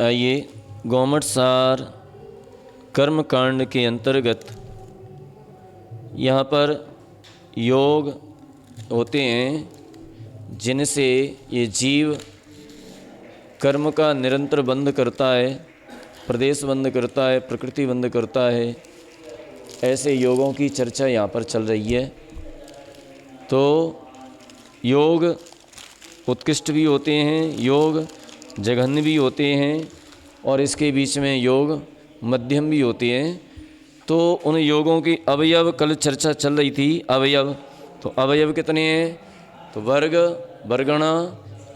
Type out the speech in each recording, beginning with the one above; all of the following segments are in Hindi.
आइए गौमट सार कर्म कांड के अंतर्गत यहाँ पर योग होते हैं जिनसे ये जीव कर्म का निरंतर बंध करता है, प्रदेश बंध करता है, प्रकृति बंध करता है। ऐसे योगों की चर्चा यहाँ पर चल रही है। तो योग उत्कृष्ट भी होते हैं, योग जघन्य भी होते हैं और इसके बीच में योग मध्यम भी होते हैं। तो उन योगों की अवयव कल चर्चा चल रही थी। अवयव तो अवयव कितने हैं? तो वर्ग, वर्गणा,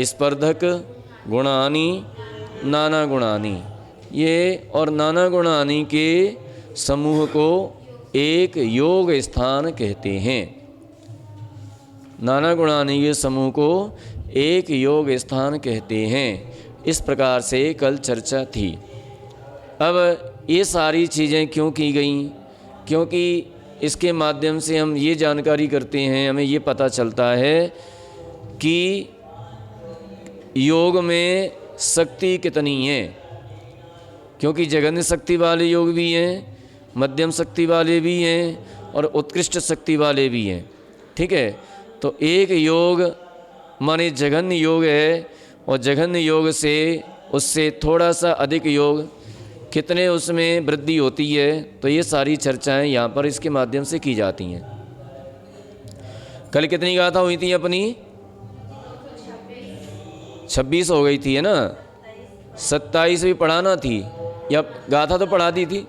स्पर्धक, गुणानी, नाना गुणानी, ये और नाना गुणानी के समूह को एक योग स्थान कहते हैं। नाना गुणानी के समूह को एक योग स्थान कहते हैं। इस प्रकार से कल चर्चा थी। अब ये सारी चीज़ें क्यों की गईं? क्योंकि इसके माध्यम से हम ये जानकारी करते हैं, हमें ये पता चलता है कि योग में शक्ति कितनी है। क्योंकि जघन्य शक्ति वाले योग भी हैं, मध्यम शक्ति वाले भी हैं और उत्कृष्ट शक्ति वाले भी हैं। ठीक है, तो एक योग माने जघन्य योग है और जघन्य योग से उससे थोड़ा सा अधिक योग कितने उसमें वृद्धि होती है। तो ये सारी चर्चाएं यहाँ पर इसके माध्यम से की जाती हैं। कल कितनी गाथा हुई थी अपनी? 26 हो गई थी, है ना? 27 भी पढ़ाना थी या गाथा तो पढ़ा दी थी?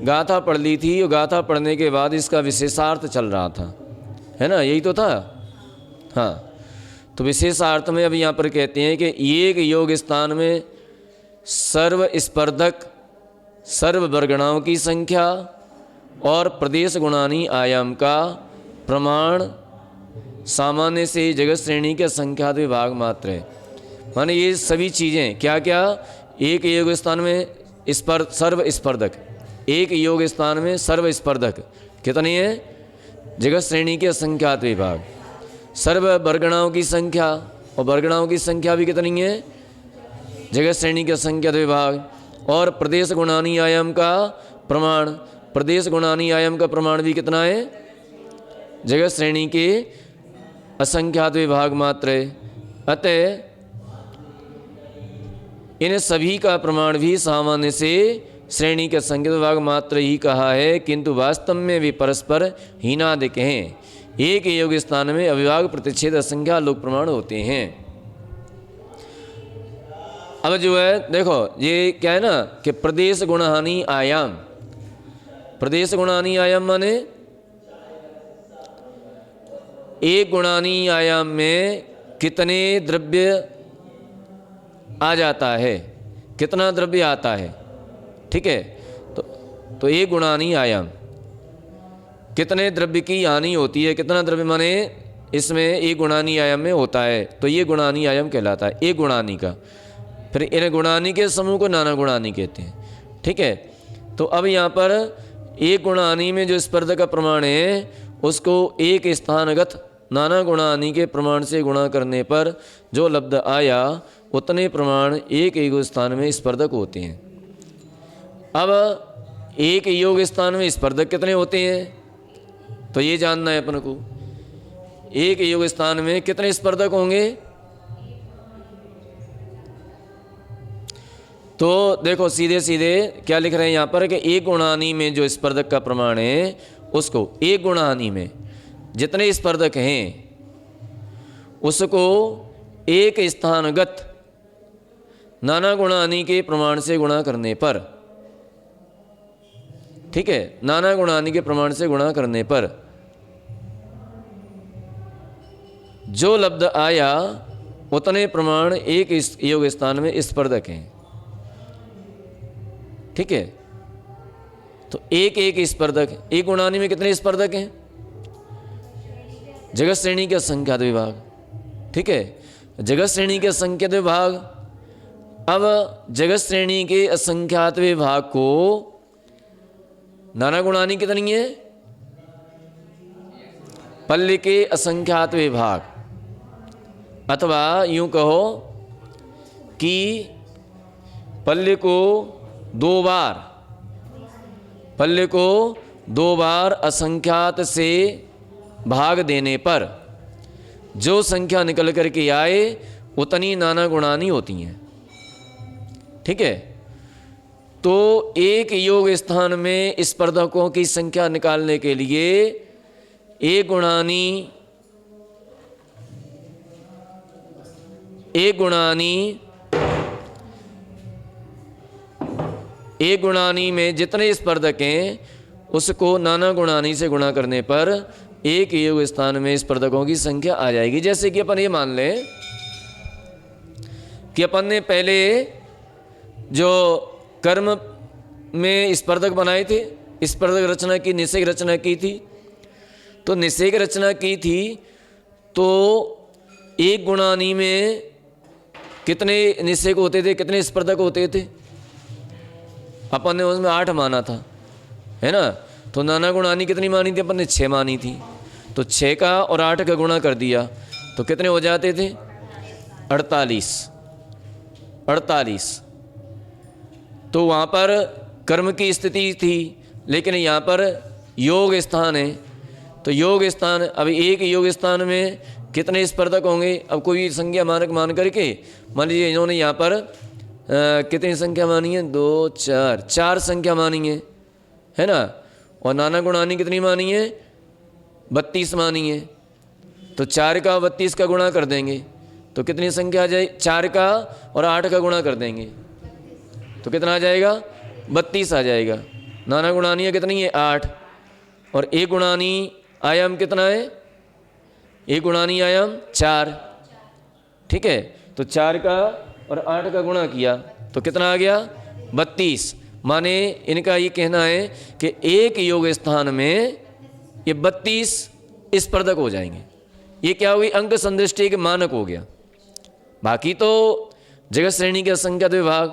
गाथा पढ़ ली थी और गाथा पढ़ने के बाद इसका विशेषार्थ चल रहा था, है ना? यही तो था। हाँ, तो विशेषार्थ में अब यहाँ पर कहते हैं कि एक योग स्थान में सर्व स्पर्धक, सर्व वर्गणाओं की संख्या और प्रदेश गुणानी आयाम का प्रमाण सामान्य से जगत श्रेणी के संख्यात विभाग मात्र है। माने ये सभी चीज़ें क्या क्या? एक योग स्थान में सर्व स्पर्धक, एक योग स्थान में सर्व स्पर्धक कितने हैं? जगत श्रेणी के संख्यात विभाग। सर्व वर्गणाओं की संख्या, और वर्गणाओं की संख्या भी कितनी है? जगत श्रेणी के संख्यात विभाग। और प्रदेश गुणानी आयाम का प्रमाण, प्रदेश गुणानी आयाम का प्रमाण भी कितना है? जगत श्रेणी के असंख्यात विभाग मात्र है। अतः इन सभी का प्रमाण भी सामान्य से श्रेणी के संख्यात विभाग मात्र ही कहा है, किंतु वास्तव में वे परस्पर हीनादिक हैं। एक योग स्थान में अविभाग प्रतिच्छेद असंख्या लोक प्रमाण होते हैं। अब जो है देखो, ये क्या है ना कि प्रदेश गुणहानि आयाम, प्रदेश गुणानी आयाम माने एक गुणानी आयाम में कितने द्रव्य आ जाता है, कितना द्रव्य आता है। ठीक है, तो एक गुणानी आयाम कितने द्रव्य की हानि होती है, कितना द्रव्य माने इसमें एक गुणानी आयाम में होता है, तो ये गुणानी आयाम कहलाता है, एक गुणानी का। फिर इन गुणानी के समूह को नाना गुणानी कहते हैं। ठीक है, तो अब यहाँ पर एक गुणानी में जो स्पर्धा का प्रमाण है उसको एक स्थानगत नाना गुणानी के प्रमाण से गुणा करने पर जो लब्ध आया उतने प्रमाण एक योग स्थान में स्पर्धक होते हैं। अब एक योग स्थान में स्पर्धक कितने होते हैं तो ये जानना है अपन को। एक योग स्थान में कितने स्पर्धक होंगे? तो देखो सीधे सीधे क्या लिख रहे हैं यहाँ पर कि एक गुणानी में जो स्पर्धक का प्रमाण है उसको, एक गुणानी में जितने स्पर्धक हैं उसको एक स्थानगत नाना गुणानी के प्रमाण से गुणा करने पर, ठीक है, नाना गुणानी के प्रमाण से गुणा करने पर जो लब्ध आया उतने प्रमाण एक योग स्थान में स्पर्धक हैं। ठीक है, तो एक एक स्पर्धक, एक गुणानी में कितने स्पर्धक हैं? जगत श्रेणी के असंख्यात विभाग। ठीक है, जगत श्रेणी के असंख्यात विभाग। अब जगत श्रेणी के असंख्यात विभाग को नाना गुणानी कितनी है? पल्ले के असंख्यात विभाग, अथवा यूं कहो कि पल्ले को दो बार असंख्यात से भाग देने पर जो संख्या निकल कर के आए उतनी नाना गुणानी होती हैं। ठीक है, तो एक योग स्थान में स्पर्धकों की संख्या निकालने के लिए एक गुणानी में जितने स्पर्धक हैं उसको नाना गुणानी से गुणा करने पर एक योग स्थान में स्पर्धकों की संख्या आ जाएगी। जैसे कि अपन ये मान लें कि अपन ने पहले जो कर्म में स्पर्धक बनाए थे, स्पर्धक रचना की, निषेक रचना की थी। तो निषेक रचना की थी तो एक गुणानी में कितने निषेक होते थे, कितने स्पर्धक होते थे? अपन ने उसमें 8 माना था, है ना। तो नाना गुणानी कितनी मानी थी? अपन ने 6 मानी थी। तो 6 का और 8 का गुणा कर दिया तो कितने हो जाते थे? 48। तो वहाँ पर कर्म की स्थिति थी, लेकिन यहाँ पर योग स्थान है। तो योग स्थान, अब एक योग स्थान में कितने स्पर्धक होंगे? अब कोई संख्या मानक मान करके मान लीजिए इन्होंने यहाँ पर कितनी संख्या मानी है? 2 4 संख्या मानी है ना। और नाना गुणानी कितनी मानी है? 32 मानी है। तो 4 का 32 का गुणा कर देंगे तो कितनी संख्या आ जाए? 4 का और 8 का गुणा कर देंगे तो कितना आ जाएगा? 32 आ जाएगा। नाना गुणानी कितनी है? 8। और एक गुणानी आयाम कितना है? एक गुणानी आयाम 4। ठीक है, तो 4 का और 8 का गुणा किया तो कितना आ गया? 32। माने इनका ये कहना है कि एक योग स्थान में ये 32 स्पर्धक हो जाएंगे। ये क्या हुई? अंक संदृष्टि के मानक हो गया। बाकी तो जगत श्रेणी के असंख्यात विभाग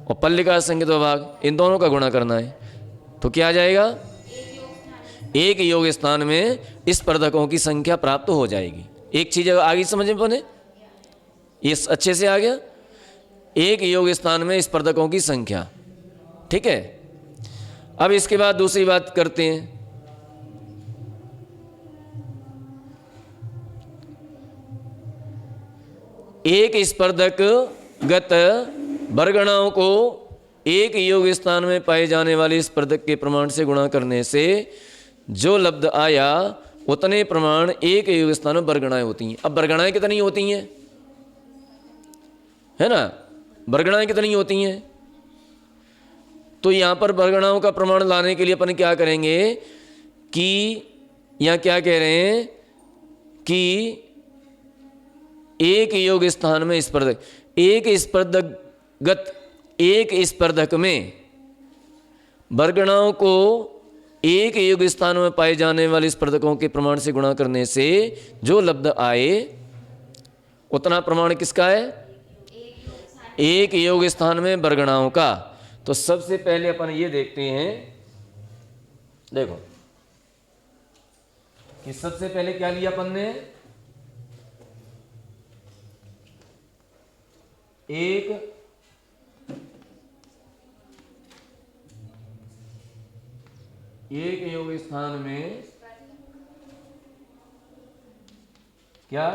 और पल्ले का असंख्यात विभाग, इन दोनों का गुणा करना है तो क्या आ जाएगा? एक योग स्थान में स्पर्धकों की संख्या प्राप्त हो जाएगी। एक चीज आगे समझ में बने, ये अच्छे से आ गया। एक योग स्थान में स्पर्धकों की संख्या। ठीक है, अब इसके बाद दूसरी बात करते हैं। एक स्पर्धक गत बरगणाओं को एक योग स्थान में पाए जाने वाले स्पर्धक के प्रमाण से गुणा करने से जो लब्ध आया उतने प्रमाण एक योग स्थान में बरगणाएं होती हैं। अब बरगणाएं कितनी होती हैं? है ना, बरगणाएं कितनी होती हैं? तो यहां पर बरगणाओं का प्रमाण लाने के लिए अपन क्या करेंगे कि यहां क्या कह रहे हैं कि एक योग स्थान में स्पर्धक, एक स्पर्धक में बरगणाओं को एक योग स्थान में पाए जाने वाले स्पर्धकों के प्रमाण से गुणा करने से जो लब्ध आए उतना प्रमाण किसका है? एक योग स्थान में बरगणाओं का। तो सबसे पहले अपन ये देखते हैं, देखो कि सबसे पहले क्या लिया अपन ने? एक योग स्थान में क्या?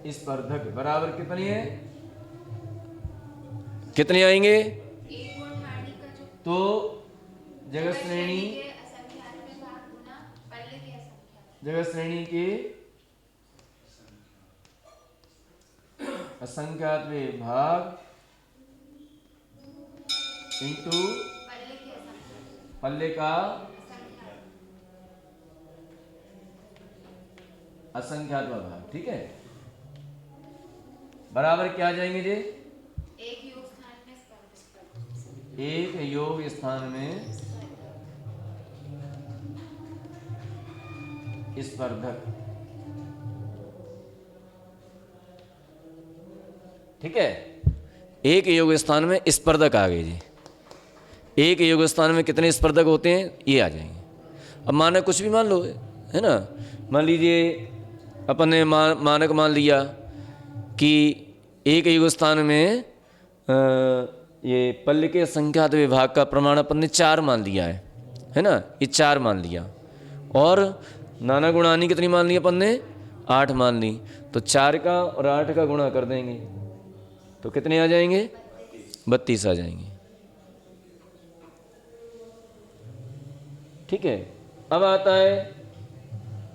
स्पर्धक बराबर कितनी है? कितने आएंगे? तो जगत श्रेणी के असंख्यात में भाग इंटू पल्ले का असंख्यात भाग। ठीक है, बराबर क्या आ जाएंगे जी? एक योग स्थान में स्पर्धक। ठीक है, एक योग स्थान में स्पर्धक आ गए जी। एक योग स्थान में कितने स्पर्धक होते हैं? ये आ जाएंगे। अब माना कुछ भी मान लो, है ना, मान लीजिए अपन ने मानक मान लिया कि एक युग स्थान में ये पल्ल के संख्यात विभाग का प्रमाण अपन ने 4 मान लिया है ना, ये 4 मान लिया। और नाना गुणानी कितनी मान ली अपन ने? 8 मान ली। तो 4 का और 8 का गुणा कर देंगे तो कितने आ जाएंगे? 32 आ जाएंगे। ठीक है। अब आता है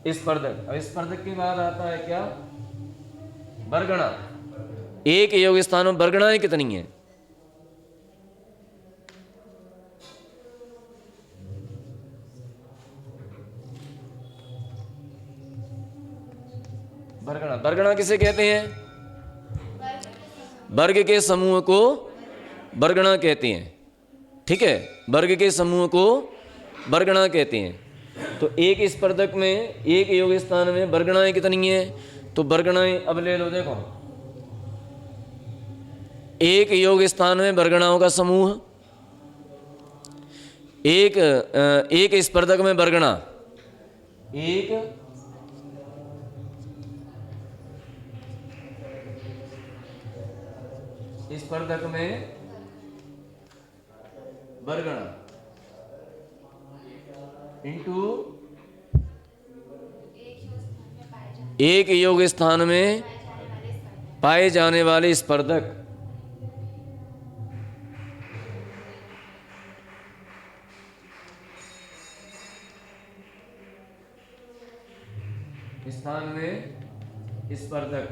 स्पर्धक। अब स्पर्धक के बाद आता है क्या? वर्गणा। एक योग स्थान में वर्गणाएं कितनी है? वर्गणा, वर्गणा किसे कहते हैं? वर्ग के समूह को वर्गणा कहते हैं। ठीक है, वर्ग के समूह को वर्गणा कहते हैं। तो एक स्पर्धक में एक योग स्थान में वर्गणाएं कितनी हैं? तो वर्गणाएं अब ले लो, देखो एक योग स्थान में वर्गणाओं का समूह, एक स्पर्धक में वर्गणा, एक स्पर्धक में वर्गणा इंटू एक योग स्थान में पाए जाने वाले स्पर्धक। स्थान में स्पर्धक।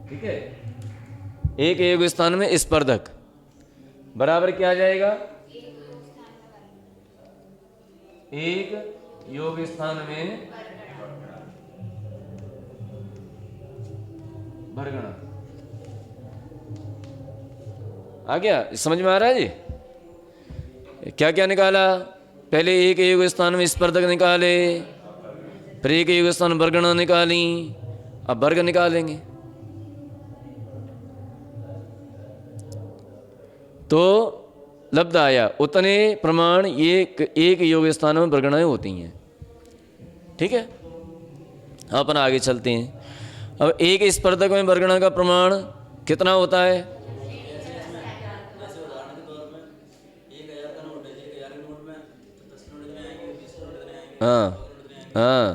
ठीक है, एक योग स्थान में स्पर्धक बराबर क्या आ जाएगा? एक योग स्थान में वर्गणा। आ गया? समझ में आ रहा है जी? क्या क्या निकाला? पहले एक योग स्थान में स्पर्धक निकाले, फिर एक योग स्थान वर्गणा निकाली, अब वर्ग निकालेंगे। तो लब्ध आया उतने प्रमाण एक योग स्थान में वर्गणाएं होती हैं। ठीक है, अपन आगे चलते हैं। अब एक स्पर्धक में वर्गणा का प्रमाण कितना होता है? हाँ हाँ।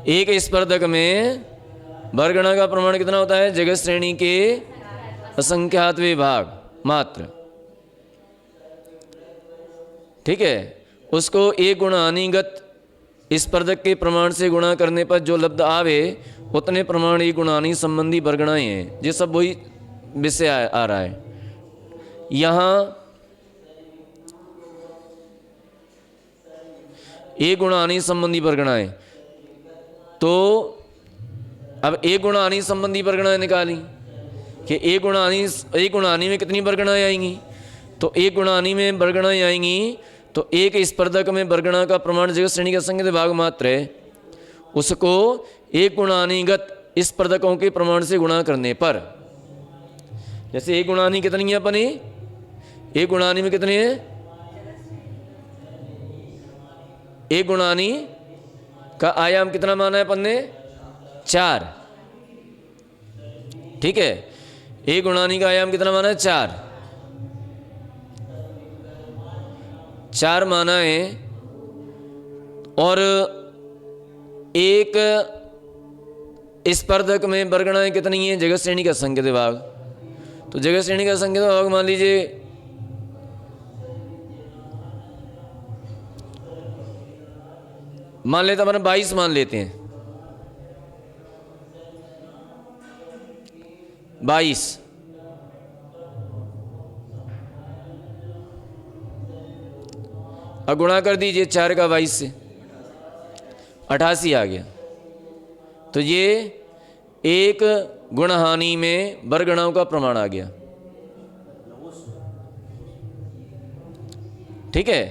एक स्पर्धक में वर्गणा का प्रमाण कितना होता है? जगत श्रेणी के असंख्यात विभाग मात्र। ठीक है, उसको एक गुणानीगत स्पर्धक के प्रमाण से गुणा करने पर जो लब्ध आवे उतने प्रमाण एक गुणानी संबंधी वर्गणाएं हैं। ये सब वही विषय आ रहा है यहाँ। एक गुणानी संबंधी वर्गणाएं, तो अब एक गुणानी संबंधी वर्गणाएं निकाली कि एक गुणानी में कितनी वर्गणाएं आएंगी? तो एक गुणानी में वर्गणाएं आएंगी तो एक स्पर्धक में वर्गणा का प्रमाण जगत श्रेणी का संगत भाग मात्र है, उसको एक गुणानीगत स्पर्धकों के प्रमाण से गुणा करने पर, जैसे एक गुणानी कितनी है अपनी? एक गुणानी में कितने हैं? एक गुणानी का आयाम कितना माना है अपन ने? 4। ठीक है, एक गुणानी का आयाम कितना माना है? 4 माना है। और एक स्पर्धक में वर्गणाएं कितनी हैं? जगत श्रेणी का संकेत विभाग। तो जगत श्रेणी का संकेत विभाग मान लीजिए मान लेते अपन 22 मान लेते हैं। 22 अब गुणा कर दीजिए 4 का 22 से, 88 आ गया। तो ये एक गुणहानि में वर्गणाओं का प्रमाण आ गया। ठीक है,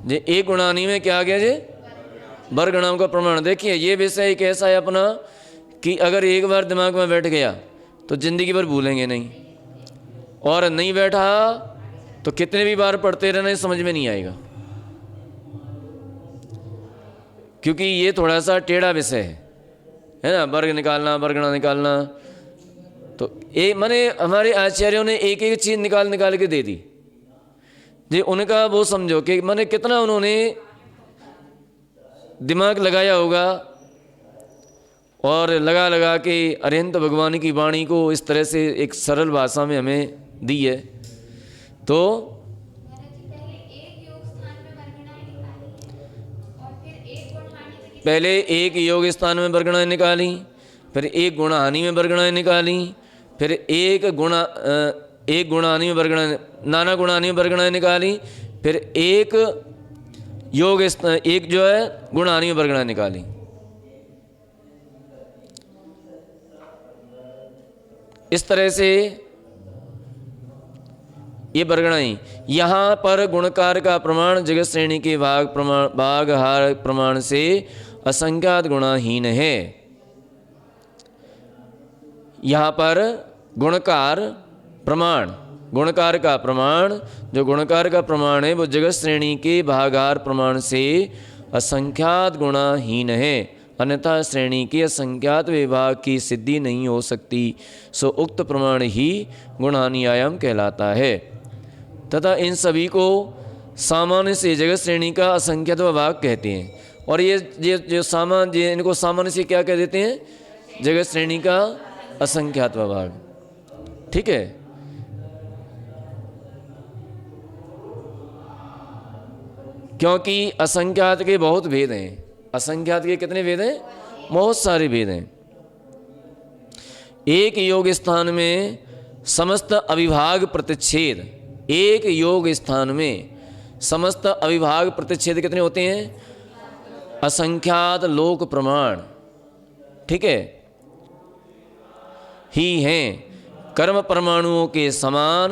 जे एक गुणानी में क्या आ गया जी? वर्गणाओं का प्रमाण। देखिए ये विषय एक ऐसा है अपना कि अगर एक बार दिमाग में बैठ गया तो जिंदगी भर भूलेंगे नहीं, और नहीं बैठा तो कितने भी बार पढ़ते रहना समझ में नहीं आएगा। क्योंकि ये थोड़ा सा टेढ़ा विषय है ना, वर्ग निकालना, वर्गणा निकालना। तो माने हमारे आचार्यों ने एक एक चीज़ निकाल के दे दी जी। उनका वो समझो कि माने कितना उन्होंने दिमाग लगाया होगा और लगा के अरिहंत भगवान की वाणी को इस तरह से एक सरल भाषा में हमें दी है। तो पहले एक योग स्थान में वर्गणाएँ निकाली, फिर एक गुणाहानि में वर्गणाएँ निकाली, फिर एक गुणाहानि में वर्गणाएँ, नाना गुणाहानि में वर्गणाएँ निकाली, फिर एक जो है गुणाहानि में वर्गणाएँ निकाली। इस तरह से ये वर्गणाएँ। यहाँ पर गुणकार का प्रमाण जगत श्रेणी के भाग हार प्रमाण से असंख्यात गुणाहीन है। यहाँ पर गुणकार का प्रमाण, जो गुणकार का प्रमाण है वो जगत श्रेणी के भागार प्रमाण से असंख्यात गुणाहीन है, अन्यथा श्रेणी के असंख्यात विभाग की सिद्धि नहीं हो सकती। सो उक्त प्रमाण ही गुणानी आयाम कहलाता है। तथा इन सभी को सामान्य से जगत श्रेणी का असंख्यात विभाग कहते हैं। और ये जो सामान्य, इनको सामान्य से क्या कह देते हैं? जगत श्रेणी का असंख्यात विभाग। ठीक है। क्योंकि असंख्यात के बहुत भेद हैं। असंख्यात के कितने भेद हैं? बहुत सारे भेद हैं। एक योग स्थान में समस्त अविभाग प्रतिच्छेद, एक योग स्थान में समस्त अविभाग प्रतिच्छेद कितने होते हैं? असंख्यात लोक प्रमाण, ठीक है, ही हैं। कर्म परमाणुओं के समान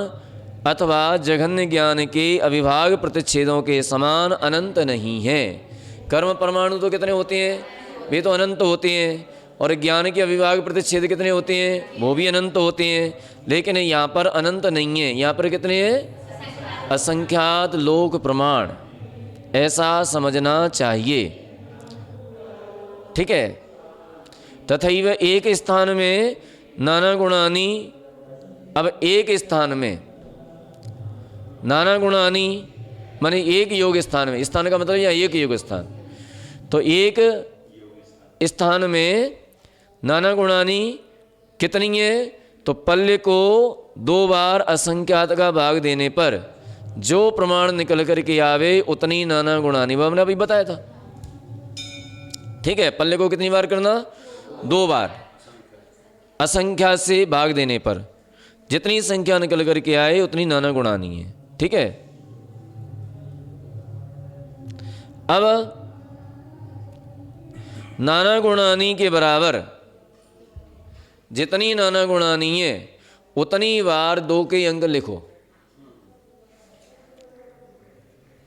अथवा जघन्य ज्ञान के अविभाग प्रतिच्छेदों के समान अनंत नहीं है। कर्म परमाणु तो कितने होते हैं? वे तो अनंत होते हैं। और ज्ञान के अविभाग प्रतिच्छेद कितने होते हैं? वो भी अनंत होते हैं। लेकिन यहाँ पर अनंत नहीं है, यहाँ पर कितने हैं? असंख्यात लोक प्रमाण, ऐसा समझना चाहिए। ठीक है। तथैव एक स्थान में नाना गुणानी, अब एक स्थान में नाना गुणानी माने एक योग स्थान में, स्थान का मतलब या एक योग स्थान, तो एक स्थान में नाना गुणानी कितनी है? तो पल्य को 2 बार असंख्यात का भाग देने पर जो प्रमाण निकल करके आवे उतनी नाना गुणानी, वो हमने अभी बताया था। ठीक है। पल्ले को कितनी बार करना? 2 बार असंख्यात से भाग देने पर जितनी संख्या निकल करके आए उतनी नाना गुणानी है। ठीक है। अब नाना गुणानी के बराबर जितनी नाना गुणानी है उतनी बार 2 के अंक लिखो।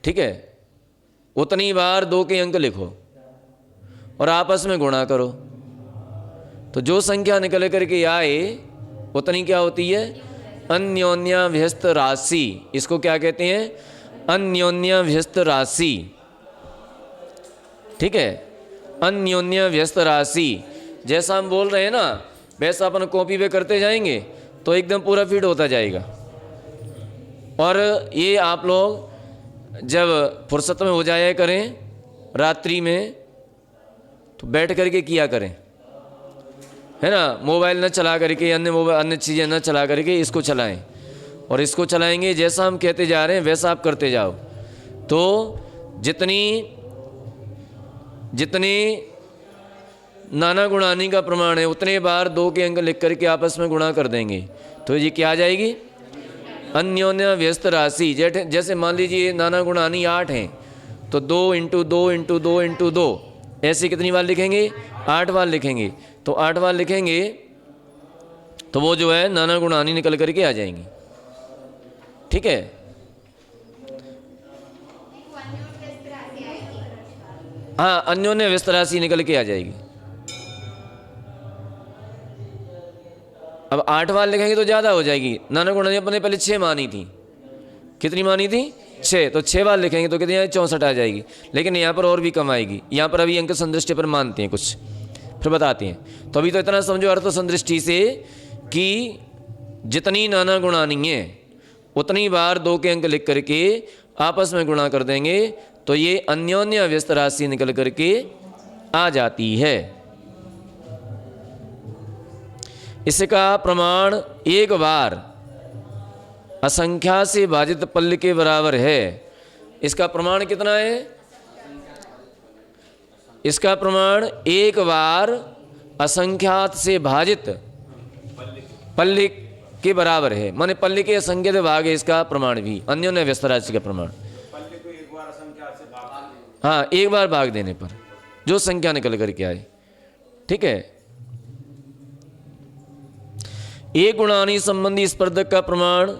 ठीक है। उतनी बार 2 के अंक लिखो और आपस में गुणा करो। तो जो संख्या निकल करके आए उतनी क्या होती है? अन्योन्याभ्यस्त राशि। इसको क्या कहते हैं? अन्योन्याभ्यस्त राशि। ठीक है। अन्योन्याभ्यस्त राशि। जैसा हम बोल रहे हैं ना, वैसा अपन कॉपी पे करते जाएंगे तो एकदम पूरा फिट होता जाएगा। और ये आप लोग जब फुर्सत में हो जाया करें रात्रि में, तो बैठ करके किया करें, है ना। मोबाइल न चला करके, अन्य चीज़ें न चला करके इसको चलाएं। और इसको चलाएंगे, जैसा हम कहते जा रहे हैं वैसा आप करते जाओ। तो जितनी नाना गुणानी का प्रमाण है उतने बार 2 के अंक लिख करके आपस में गुणा कर देंगे तो ये क्या आ जाएगी? अन्योन्य व्यस्त राशि। जैसे मान लीजिए नाना गुणानी 8 हैं तो 2 × 2 × 2 × 2 ऐसे कितनी बार लिखेंगे? 8 बार लिखेंगे। तो 8 बार लिखेंगे तो वो जो है नाना गुणानी निकल करके आ जाएंगी। ठीक है। हाँ, अन्योन्य व्यस्त राशि निकल के आ जाएगी। अब 8 बार लिखेंगे तो ज़्यादा हो जाएगी। नाना गुणानी अपने पहले 6 मानी थी। कितनी मानी थी? 6, तो 6 बार लिखेंगे तो कितनी 64 आ जाएगी। लेकिन यहाँ पर और भी कम आएगी। यहाँ पर अभी अंक संदृष्टि पर मानते हैं कुछ, फिर बताते हैं। तो अभी तो इतना समझो अर्थ संदृष्टि से कि जितनी नाना गुणानी है उतनी बार 2 के अंक लिख करके आपस में गुणा कर देंगे तो ये अन्योन्य व्यस्त राशि निकल करके आ जाती है। इसका प्रमाण एक बार असंख्या से भाजित पल्ल के बराबर है। इसका प्रमाण कितना है? इसका प्रमाण एक बार असंख्यात से भाजित पल्ल के बराबर है। माने पल्ल के असंख्यत भाग है इसका प्रमाण भी, अन्योन्य व्यस्त राशि का प्रमाण। हाँ, एक बार भाग देने पर जो संख्या निकल करके आए। ठीक है। एक गुणानी संबंधी स्पर्धक का प्रमाण,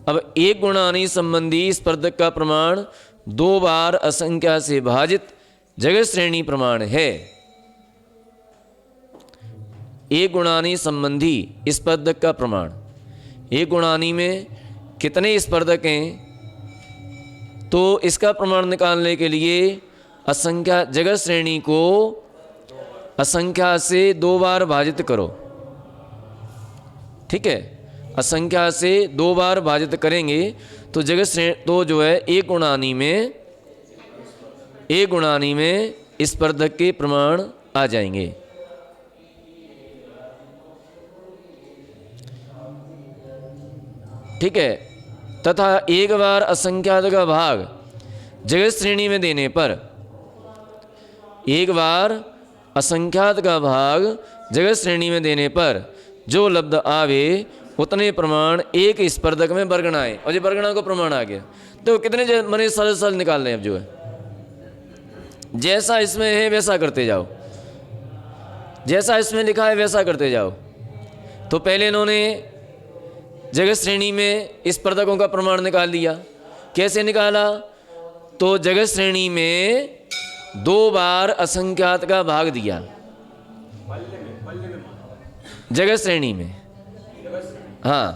अब एक गुणानी संबंधी स्पर्धक का प्रमाण 2 बार असंख्या से भाजित जगत श्रेणी प्रमाण है। एक गुणानी संबंधी स्पर्धक का प्रमाण, एक गुणानी में कितने स्पर्धक हैं तो इसका प्रमाण निकालने के लिए असंख्या जगत श्रेणी को असंख्या से 2 बार भाजित करो। ठीक है, असंख्या से 2 बार भाजित करेंगे तो जगत श्रेणी तो जो है एक गुणानी में स्पर्धक के प्रमाण आ जाएंगे। ठीक है। तथा एक बार असंख्यात का भाग जगत श्रेणी में देने पर, एक बार असंख्यात का भाग जगत श्रेणी में देने पर जो लब्ध आवे उतने प्रमाण एक स्पर्धक में बरगणाएं। और ये बरगणा को प्रमाण आ गया। तो कितने मने सरल निकाल रहे हैं। अब जो है जैसा इसमें है वैसा करते जाओ, जैसा इसमें लिखा है वैसा करते जाओ। तो पहले इन्होंने जगत श्रेणी में स्पर्धकों का प्रमाण निकाल दिया। कैसे निकाला? तो जगत श्रेणी में 2 बार असंख्यात का भाग दिया। जगत श्रेणी में, हाँ,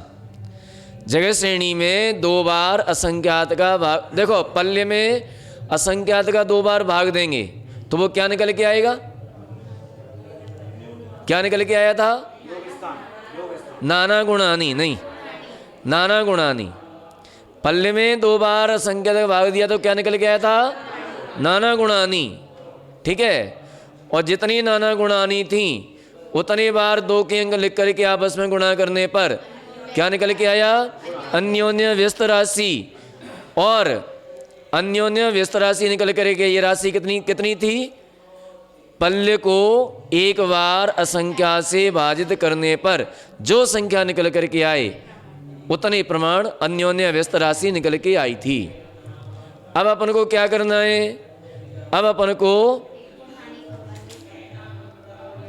जगत श्रेणी में 2 बार असंख्यात का भाग। देखो पल्य में असंख्यात का 2 बार भाग देंगे तो वो क्या निकल के आएगा? क्या निकल के आया था? नाना गुणानी, नहीं, नाना गुणानी। पल्ले में 2 बार असंख्यात का भाग दिया तो क्या निकल के आया था? नाना गुणानी। ठीक है। और जितनी नाना गुणानी थी उतनी बार 2 के अंक लिख करके आपस में गुणा करने पर क्या निकल के आया? अन्योन्य व्यस्त राशि। और अन्योन्य व्यस्त राशि निकल करके ये राशि कितनी थी? पल्य को एक बार असंख्या से भाजित करने पर जो संख्या निकल करके आए उतने प्रमाण अन्योन्य व्यस्त राशि निकल के आई थी। अब अपन को क्या करना है? अब अपन को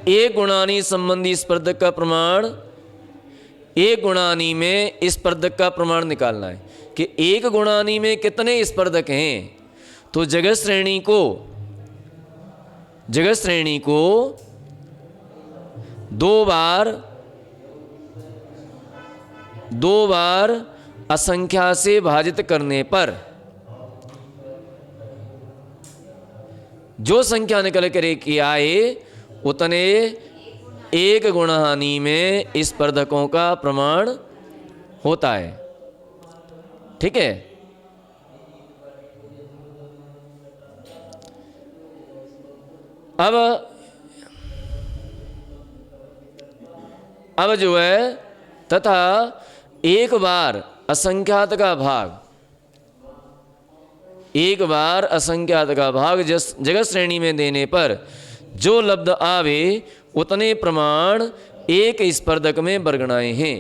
एक गुणानी संबंधी स्पर्धक का प्रमाण, एक गुणानी में स्पर्धक का प्रमाण निकालना है कि एक गुणानी में कितने स्पर्धक हैं। तो जगत श्रेणी को 2 बार असंख्या से भाजित करने पर जो संख्या निकल कर के आए उतने एक गुणहानि में स्पर्धकों का प्रमाण होता है। ठीक है। अब जो है तथा एक बार असंख्यात का भाग, एक बार असंख्यात का भाग जगत श्रेणी में देने पर जो लब्ध आवे उतने प्रमाण एक स्पर्धक में बरगणाए हैं।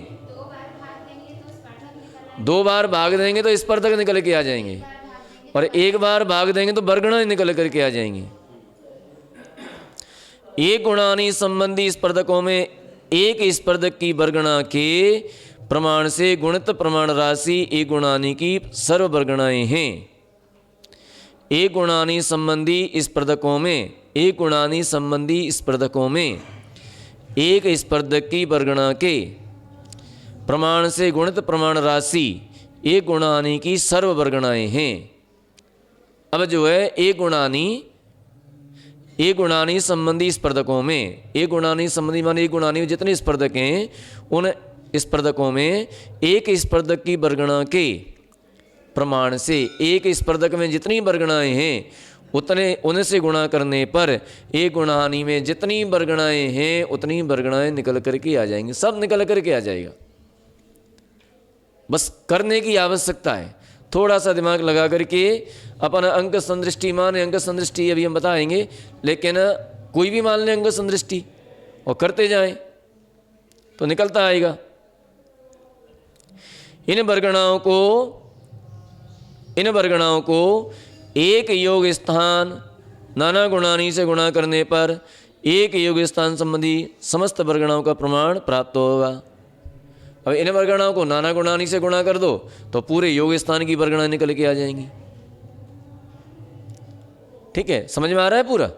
2 बार भाग देंगे तो स्पर्धक निकल के आ जाएंगे और एक बार भाग देंगे तो बरगणा निकल करके आ जाएंगे। एक गुणानी संबंधी स्पर्धकों में एक स्पर्धक की बरगणा के प्रमाण से गुणित प्रमाण राशि एक गुणानी की सर्व बरगणाएं हैं। एक गुणानी संबंधी स्पर्धकों में, एक गुणानी संबंधी स्पर्धकों में एक स्पर्धक की बरगणा के प्रमाण से गुणित प्रमाण राशि एक गुणानी की सर्व वर्गणाएँ हैं। अब जो है एक गुणानी संबंधी स्पर्धकों में, एक गुणानी संबंधी माने एक गुणानी में जितने स्पर्धक हैं उन स्पर्धकों में एक स्पर्धक की वर्गणा के प्रमाण से, एक स्पर्धक में जितनी वर्गणाएँ हैं उतने उनसे गुणा करने पर एक गुणानी में जितनी वर्गणाएँ हैं उतनी वर्गणाएँ निकल करके आ जाएंगी, सब निकल करके आ जाएगा। बस करने की आवश्यकता है, थोड़ा सा दिमाग लगा करके अपन अंक संदृष्टि माने, अंक संदृष्टि अभी हम बताएंगे, लेकिन कोई भी मान लें अंक संदृष्टि और करते जाएं तो निकलता आएगा। इन वर्गणाओं को एक योग स्थान नाना गुणानी से गुणा करने पर एक योग स्थान संबंधी समस्त वर्गणाओं का प्रमाण प्राप्त होगा। अब इन वर्गणाओं को नाना गुणानी से गुणा कर दो तो पूरे योग स्थान की वर्गणा निकल के आ जाएंगी। ठीक है, समझ में आ रहा है? पूरा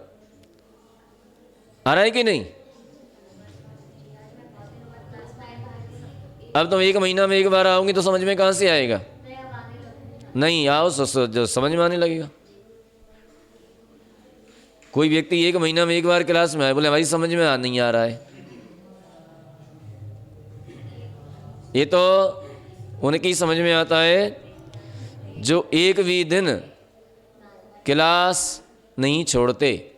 आ रहा है कि नहीं? अब तुम एक महीना में एक बार आओगे तो समझ में कहाँ से आएगा? नहीं, आओ जो समझ में आने लगेगा। कोई व्यक्ति एक महीना में एक बार क्लास में आए, बोले भाई समझ में नहीं आ रहा है, ये तो उनकी समझ में आता है जो एक भी दिन क्लास नहीं छोड़ते।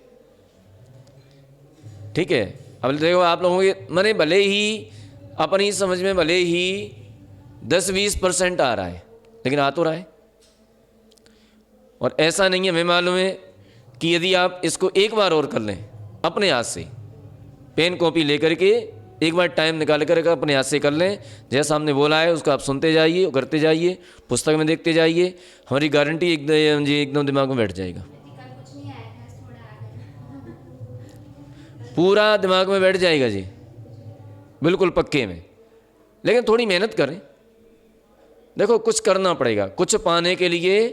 ठीक है, अब देखो आप लोगों के माने भले ही अपनी समझ में भले ही 10-20% आ रहा है, लेकिन आ तो रहा है। और ऐसा नहीं है, हमें मालूम है कि यदि आप इसको एक बार और कर लें अपने हाथ से, पेन कॉपी लेकर के एक बार टाइम निकाल कर अपने हाथ से कर लें, जैसा हमने बोला है उसको आप सुनते जाइए और करते जाइए, पुस्तक में देखते जाइए, हमारी गारंटी एकदम दिमाग में बैठ जाएगा, पूरा दिमाग में बैठ जाएगा जी, बिल्कुल पक्के में। लेकिन थोड़ी मेहनत करें, देखो कुछ करना पड़ेगा, कुछ पाने के लिए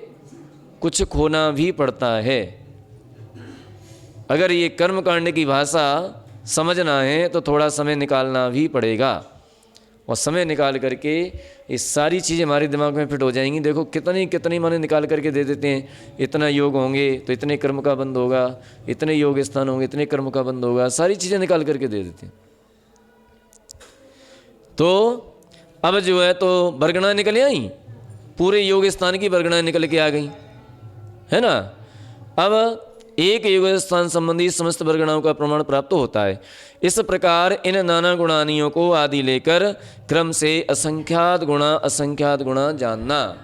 कुछ खोना भी पड़ता है। अगर ये कर्मकांड की भाषा समझना है तो थोड़ा समय निकालना भी पड़ेगा, और समय निकाल करके ये सारी चीज़ें हमारे दिमाग में फिट हो जाएंगी। देखो कितनी माने निकाल करके दे देते हैं, इतना योग होंगे तो इतने कर्म का बंद होगा, इतने योग स्थान होंगे इतने कर्म का बंद होगा, सारी चीज़ें निकाल करके दे देते हैं। तो अब जो है तो वर्गणा निकल आई, पूरे योग स्थान की वर्गणा निकल के आ गई, है ना। अब एक योग स्थान संबंधी समस्त वर्गणाओं का प्रमाण प्राप्त होता है। इस प्रकार इन नाना गुणानियों को आदि लेकर क्रम से असंख्यात गुणा जानना।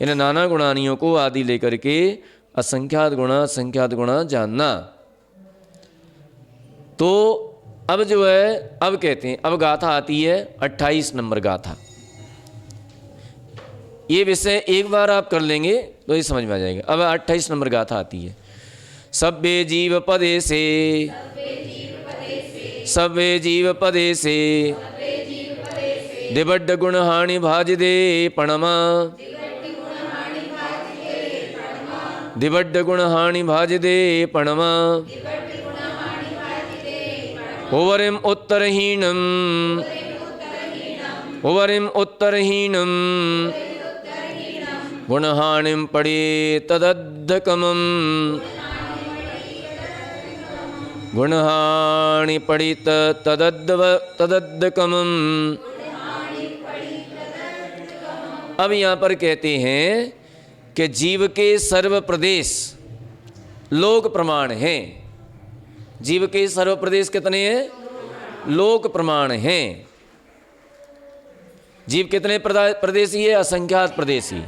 इन नाना गुणानियों को आदि लेकर के असंख्यात गुणा जानना। तो अब जो है, अब कहते हैं, अब गाथा आती है 28 नंबर गाथा। ये विषय एक बार आप कर लेंगे तो ये समझ में आ जाएगा। अब 28 नंबर गाथा आती है। सब्बे जीव पदे से दिवड्ड गुण हानि भाज दे पणमा, दिवड्ड गुण हानि भाज दे पणमा, ओवरिम उत्तरहीनम गुणहानिम पड़े तदद्धकमम, गुणहानि पड़ित तदद्धकमम। अब यहाँ पर कहते हैं कि जीव के सर्व प्रदेश लोक प्रमाण हैं। जीव के सर्व प्रदेश कितने हैं? लोक प्रमाण हैं। जीव कितने प्रदेशी है? असंख्यात प्रदेशी।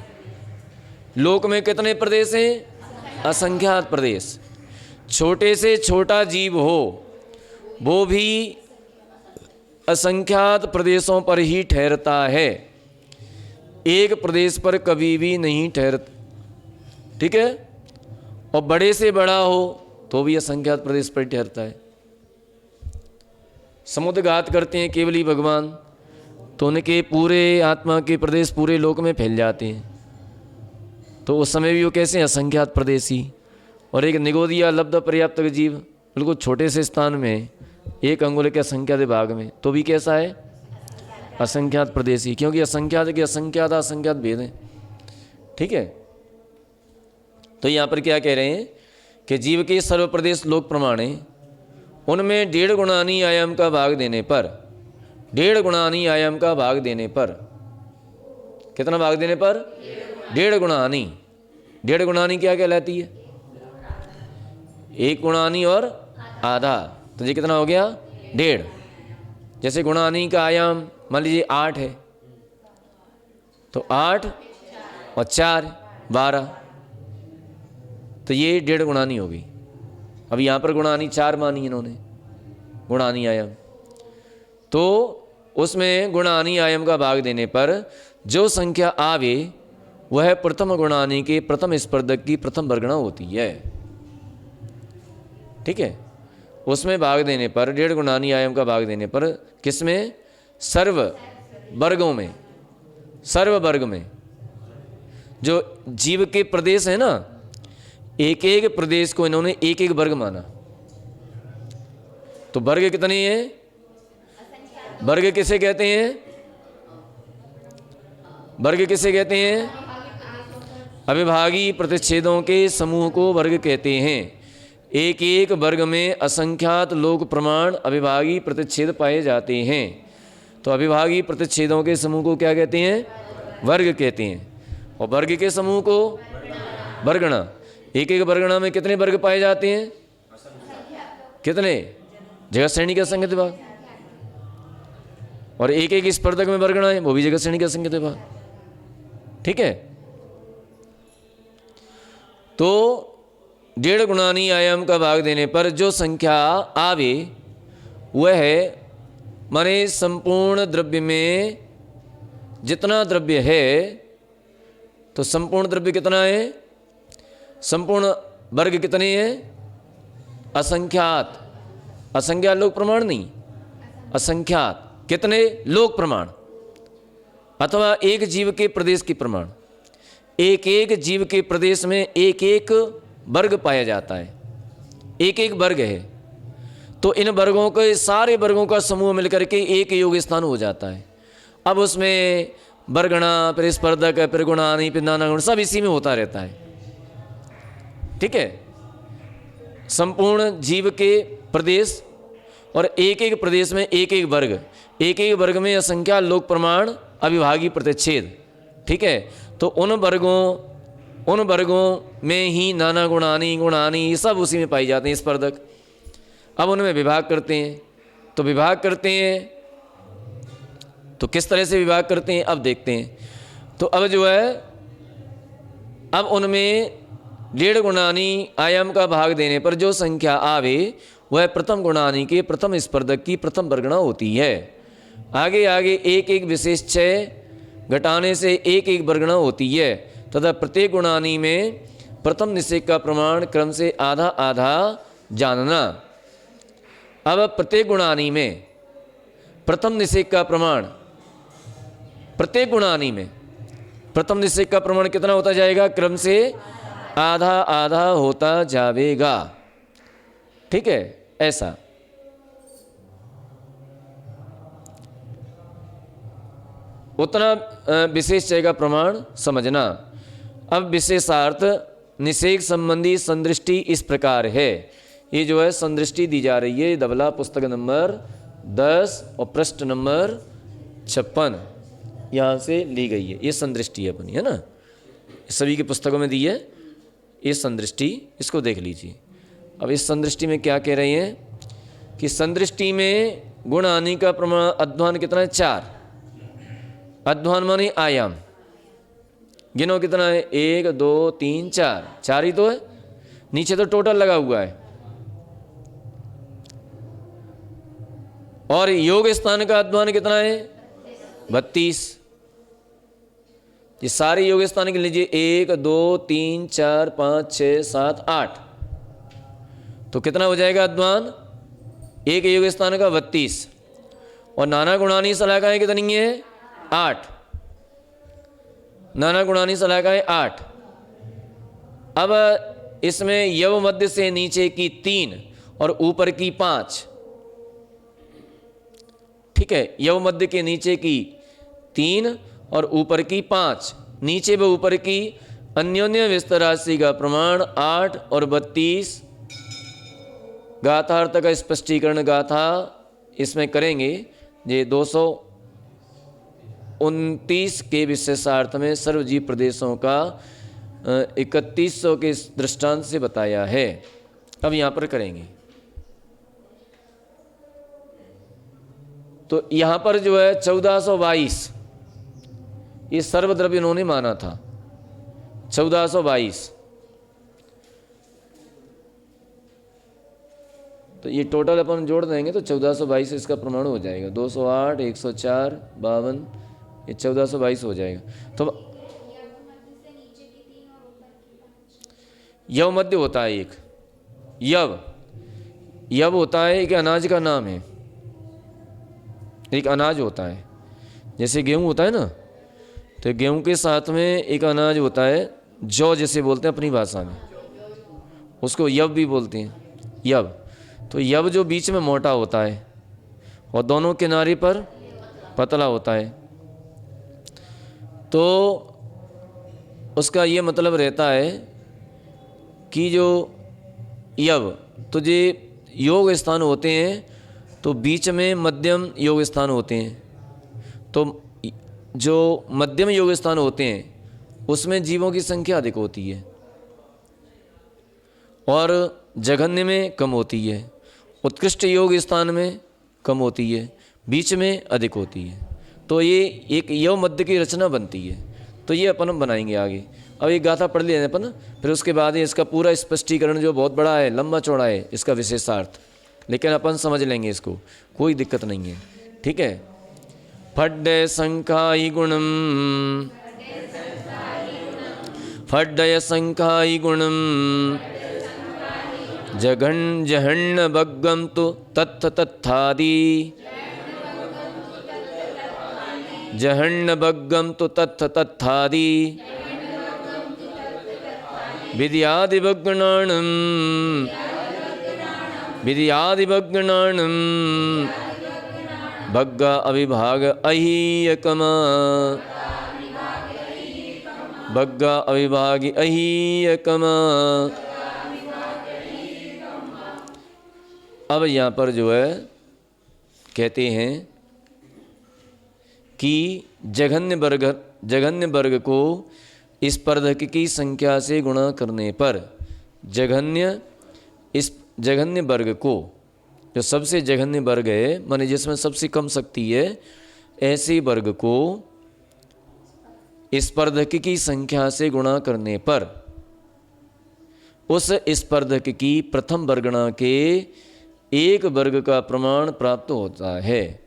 लोक में कितने प्रदेश हैं? असंख्यात प्रदेश। छोटे से छोटा जीव हो वो भी असंख्यात प्रदेशों पर ही ठहरता है, एक प्रदेश पर कभी भी नहीं ठहरता। ठीक है। और बड़े से बड़ा हो तो भी असंख्यात प्रदेश पर ठहरता है। समुद्रघात करते हैं केवली भगवान तो उनके पूरे आत्मा के प्रदेश पूरे लोक में फैल जाते हैं। तो उस समय भी वो कैसे असंख्यात प्रदेशी। और एक निगोदिया लब्ध पर्याप्त जीव बिल्कुल छोटे से स्थान में एक अंगुल के असंख्यात भाग में तो भी कैसा है? असंख्यात प्रदेशी, क्योंकि असंख्यात के असंख्यात असंख्यात भेद हैं। ठीक है, तो यहाँ पर क्या कह रहे हैं कि जीव के सर्व प्रदेश लोक प्रमाण हैं, उनमें 1.5 गुणानी आयाम का भाग देने पर, 1.5 गुणानी आयाम का भाग देने पर, कितना भाग देने पर? 1.5 गुणानी। 1.5 गुणानी क्या कहलाती है? 1 गुणानी और आधा, तो ये कितना हो गया? 1.5। जैसे गुणानी का आयाम मान लीजिए 8 है, तो 8 और 4 12, तो ये 1.5 गुणानी होगी। अब यहाँ पर गुणानी 4 मानी इन्होंने, गुणानी आयाम, तो उसमें गुणानी आयाम का भाग देने पर जो संख्या आवे वह प्रथम गुणानी के प्रथम स्पर्धक की प्रथम वर्गणा होती है। ठीक है, उसमें भाग देने पर 1.5 गुणानी आयाम का भाग देने पर किसमें? सर्व वर्गों में, सर्व वर्ग में जो जीव के प्रदेश है ना, एक एक प्रदेश को इन्होंने एक एक वर्ग माना। तो वर्ग कितने हैं? वर्ग किसे कहते हैं? वर्ग किसे कहते हैं? अविभागी प्रतिच्छेदों के समूह को वर्ग कहते हैं। एक एक वर्ग में असंख्यात लोक प्रमाण अविभागी प्रतिच्छेद पाए जाते हैं। तो अविभागी प्रतिच्छेदों के समूह को क्या कहते हैं? वर्ग कहते हैं। और वर्ग के समूह को वर्गणा। एक एक वर्गणा में कितने वर्ग पाए जाते हैं? कितने? जगत श्रेणी का असंख्य विभाग। और एक एक स्पर्धक में वर्गणा है, वो भी जगत श्रेणी का असंख्य विभाग। ठीक है, तो 1.5 गुणानी आयाम का भाग देने पर जो संख्या आवे वह है, माने संपूर्ण द्रव्य में जितना द्रव्य है, तो संपूर्ण द्रव्य कितना है? संपूर्ण वर्ग कितने हैं? असंख्यात। असंख्यात लोक प्रमाण नहीं, असंख्यात। कितने? लोक प्रमाण, अथवा एक जीव के प्रदेश के प्रमाण। एक एक जीव के प्रदेश में एक एक वर्ग पाया जाता है, एक एक वर्ग है। तो इन वर्गों के सारे वर्गों का समूह मिलकर के एक योग स्थान हो जाता है। अब उसमें वर्गणा, फिर स्पर्धक, फिर गुणानी, फिर नाना गुण, सब इसी में होता रहता है। ठीक है, संपूर्ण जीव के प्रदेश और एक एक प्रदेश में एक एक वर्ग, एक एक वर्ग में असंख्या लोक प्रमाण अविभागी प्रतिच्छेद। ठीक है, तो उन वर्गों में ही नाना गुणानी, गुणानी, ये सब उसी में पाई जाते हैं, स्पर्धक। अब उनमें विभाग करते हैं, तो विभाग करते हैं तो किस तरह से विभाग करते हैं अब देखते हैं। तो अब जो है, अब उनमें 1.5 गुणानी आयाम का भाग देने पर जो संख्या आवे वह प्रथम गुणानी के प्रथम स्पर्धक की प्रथम वर्गणा होती है। आगे आगे एक एक विशेष 6 घटाने से एक एक वर्गणा होती है तथा प्रत्येक गुणानी में प्रथम निषेक का प्रमाण क्रम से आधा आधा जानना। अब प्रत्येक गुणानी में प्रथम निषेक का प्रमाण, प्रत्येक गुणानी में प्रथम निषेक का प्रमाण कितना होता जाएगा? क्रम से आधा आधा होता जाएगा। ठीक है, ऐसा। उतना विशेष चय का प्रमाण समझना। अब विशेषार्थ निषेक संबंधी संदृष्टि इस प्रकार है। ये जो है संदृष्टि दी जा रही है, दबला पुस्तक नंबर 10 और पृष्ठ नंबर 56 यहाँ से ली गई है। ये संदृष्टि है अपनी, है ना, सभी की पुस्तकों में दी है ये संदृष्टि, इसको देख लीजिए। अब इस संदृष्टि में क्या कह रहे हैं कि संदृष्टि में गुण आने का प्रमाण अध्वान कितना है? 4। अध्वान माने आयाम, गिनो कितना है? 1 2 3 4, 4 ही तो है, नीचे तो टोटल लगा हुआ है। और योग स्थान का अध्वान कितना है? 32। ये सारे योग स्थान के लीजिए, 1 2 3 4 5 6 7 8, तो कितना हो जाएगा अध्वान? एक योग स्थान का 32। और नाना गुणानी सलाखाएं कितनी है? 8। नाना गुणानी सलाखाएं 8। अब इसमें यव मध्य से नीचे की 3 और ऊपर की 5। ठीक ठीक है, यव मध्य के नीचे की 3 और ऊपर की 5, नीचे व ऊपर की अन्योन्य विस्तार राशि का प्रमाण 8 और 32। गाथार्थ का स्पष्टीकरण गाथा इसमें करेंगे। ये 229 के विशेषार्थ में सर्वजीव प्रदेशों का 3100 के दृष्टांत से बताया है। अब यहाँ पर करेंगे तो यहाँ पर जो है 1422 ये सर्वद्रव्य इन्होंने माना था, 1422। तो ये टोटल अपन जोड़ देंगे तो 1422 इसका प्रमाण हो जाएगा। 208, 104, 52, ये 1422 हो जाएगा। तो यव मध्य होता है एक, यव होता है एक अनाज का नाम है, एक अनाज होता है। जैसे गेहूं होता है ना, तो गेहूं के साथ में एक अनाज होता है, जौ जैसे बोलते हैं अपनी भाषा में, उसको यव भी बोलते हैं, यव। तो यव जो बीच में मोटा होता है और दोनों किनारे पर पतला होता है, तो उसका ये मतलब रहता है कि जो यव तो जे योग स्थान होते हैं तो बीच में मध्यम योग स्थान होते हैं। तो जो मध्यम योग स्थान होते हैं उसमें जीवों की संख्या अधिक होती है और जघन्य में कम होती है, उत्कृष्ट योग स्थान में कम होती है, बीच में अधिक होती है। तो ये एक यव मध्य की रचना बनती है। तो ये अपन बनाएंगे आगे। अब एक गाथा पढ़ लिया अपन, फिर उसके बाद इसका पूरा स्पष्टीकरण जो बहुत बड़ा है, लंबा चौड़ा है इसका विशेषार्थ, लेकिन अपन समझ लेंगे इसको, कोई दिक्कत नहीं है। ठीक है। फड्डय संखाई गुणम, फड्डय संखाई गुणम, जहन्न भग्गम तो तत्थ तत्थादि, जहन्न भग्गम तो तत्थ तत्थादि, विद्यादिभग्नाणं, विद्यादिभग्नाणं, भग्ग अविभाग अहीयकमा, भग्ग अविभाग अहीयकमा। अब यहाँ पर जो है कहते हैं कि जघन्य वर्ग को स्पर्धक की संख्या से गुणा करने पर, इस जघन्य वर्ग को, जो सबसे जघन्य वर्ग है माने जिसमें सबसे कम शक्ति है, ऐसे वर्ग को स्पर्धक की संख्या से गुणा करने पर उस स्पर्धक की प्रथम वर्गणा के एक वर्ग का प्रमाण प्राप्त होता है।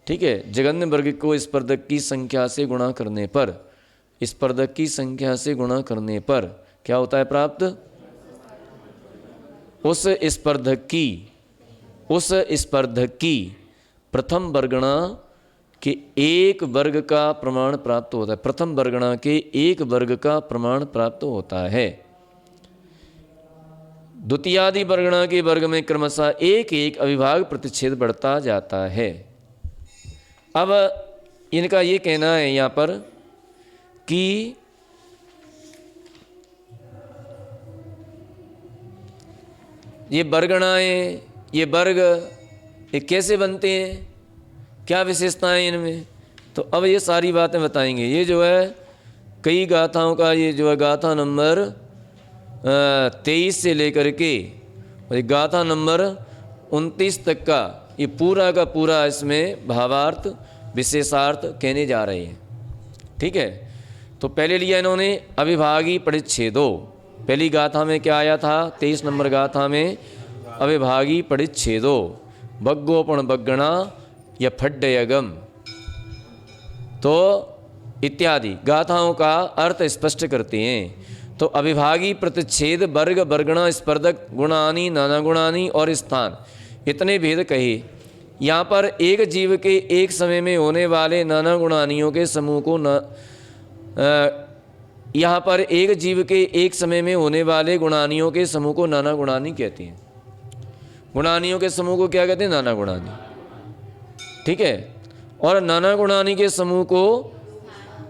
ठीक है। जघन्य वर्ग को स्पर्धक की संख्या से गुणा करने पर, स्पर्धक की संख्या से गुणा करने पर क्या होता है प्राप्त? उस स्पर्धक की प्रथम वर्गणा के एक वर्ग का प्रमाण प्राप्त होता है। प्रथम वर्गणा के एक वर्ग का प्रमाण प्राप्त होता है। द्वितीयादि वर्गणा के वर्ग में क्रमशः एक एक अविभाग प्रतिच्छेद बढ़ता जाता है। अब इनका ये कहना है यहाँ पर कि ये वर्गणाएं, ये वर्ग, ये कैसे बनते हैं, क्या विशेषताएं इनमें, तो अब ये सारी बातें बताएंगे। ये जो है कई गाथाओं का, ये जो है गाथा नंबर 23 से लेकर के और गाथा नंबर 29 तक का ये पूरा का पूरा इसमें भावार्थ विशेषार्थ कहने जा रहे हैं। ठीक है। तो पहले लिया इन्होंने अविभागी परिच्छेदो। पहली गाथा में क्या आया था? 23 नंबर गाथा में अविभागी परिच्छेदो, बग्गोपण बग्गणा या फड्डयगम, तो इत्यादि गाथाओं का अर्थ स्पष्ट करते हैं। तो अविभागी प्रतिच्छेद, वर्ग, वर्गणा, स्पर्धक, गुणानी, नाना गुणानी और स्थान, इतने भेद कहे। यहाँ पर एक जीव के एक समय में होने वाले नाना गुणानियों के समूह को यहाँ पर एक जीव के एक समय में होने वाले गुणानियों के समूह को नाना गुणानी कहते हैं। गुणानियों के समूह को क्या कहते हैं? नाना गुणानी। ठीक है। और नाना गुणानी के समूह को